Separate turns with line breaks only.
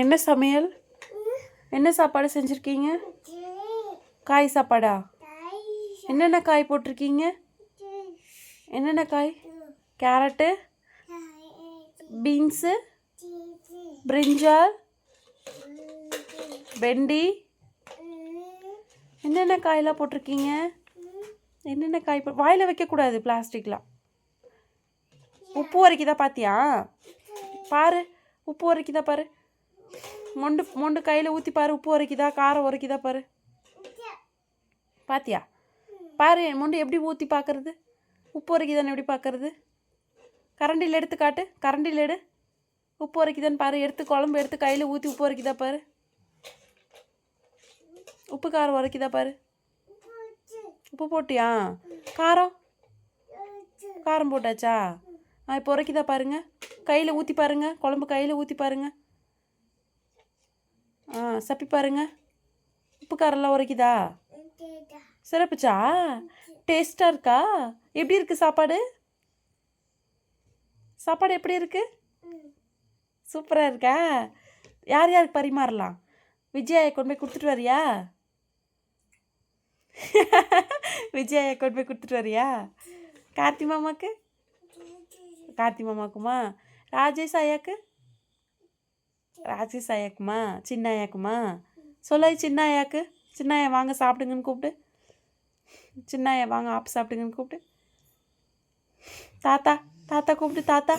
என்ன சமையல்? என்ன சாப்பாடு செஞ்சுருக்கீங்க? காய் சாப்பாடா? என்னென்ன காய் போட்டிருக்கீங்க? என்னென்ன காய்? கேரட்டு, பீன்ஸு, பிரிஞ்சால், வெண்டி, என்னென்ன காயெல்லாம் போட்டிருக்கீங்க? என்னென்ன காய் வாயில் வைக்கக்கூடாது பிளாஸ்டிக்லாம். உப்பு வரைக்குதா பார்த்தியா? பாரு, உப்பு வரைக்குதா பாரு. மொண்டு கையில் ஊற்றி பாரு, உப்பு உரைக்குதா காரம் உரைக்குதா பாரு. பாத்தியா? பாரு மொண்டு எப்படி ஊற்றி பார்க்குறது, உப்பு உரைக்குதான்னு எப்படி பார்க்குறது. கரண்டியில் எடுத்து காட்டு, கரண்டியில் எடு, உப்பு உரைக்குதான்னு பாரு. எடுத்து குழம்பு எடுத்து கையில் ஊற்றி உப்பு உரைக்குதா பாரு. உப்பு காரம் உரைக்குதா பாரு. உப்பு போட்டியா? காரம் காரம் போட்டாச்சா? இப்போ உரைக்குதா பாருங்க. கையில் ஊற்றி பாருங்க, குழம்பு கையில் ஊற்றி பாருங்க. சப்பி பாருங்க. உப்பு காரெல்லாம் உரைக்குதா? சிறப்புச்சா? டேஸ்ட்டாக இருக்கா? எப்படி இருக்குது சாப்பாடு? சாப்பாடு எப்படி இருக்குது? சூப்பராக இருக்கா? யார் யாருக்கு பரிமாறலாம்? விஜயா கொண்டு போய் கொடுத்துட்டு வரியா? விஜயா கொண்டு போய் கொடுத்துட்டு வரியா? கார்த்தி மாமாக்கு? கார்த்தி மாமாக்குமா? ராஜேஷ் ஐயாக்கு? ராஜேஷ் ஐயாக்குமா? சின்ன ஐயாக்குமா? சொல்லாய் சின்ன ஐயாக்கு. சின்ன ஐயா வாங்க சாப்பிடுங்கன்னு கூப்பிட்டு. சின்ன ஐயா வாங்க ஆப்பு சாப்பிடுங்கன்னு கூப்பிட்டு. தாத்தா தாத்தா கூப்பிட்டு. தாத்தா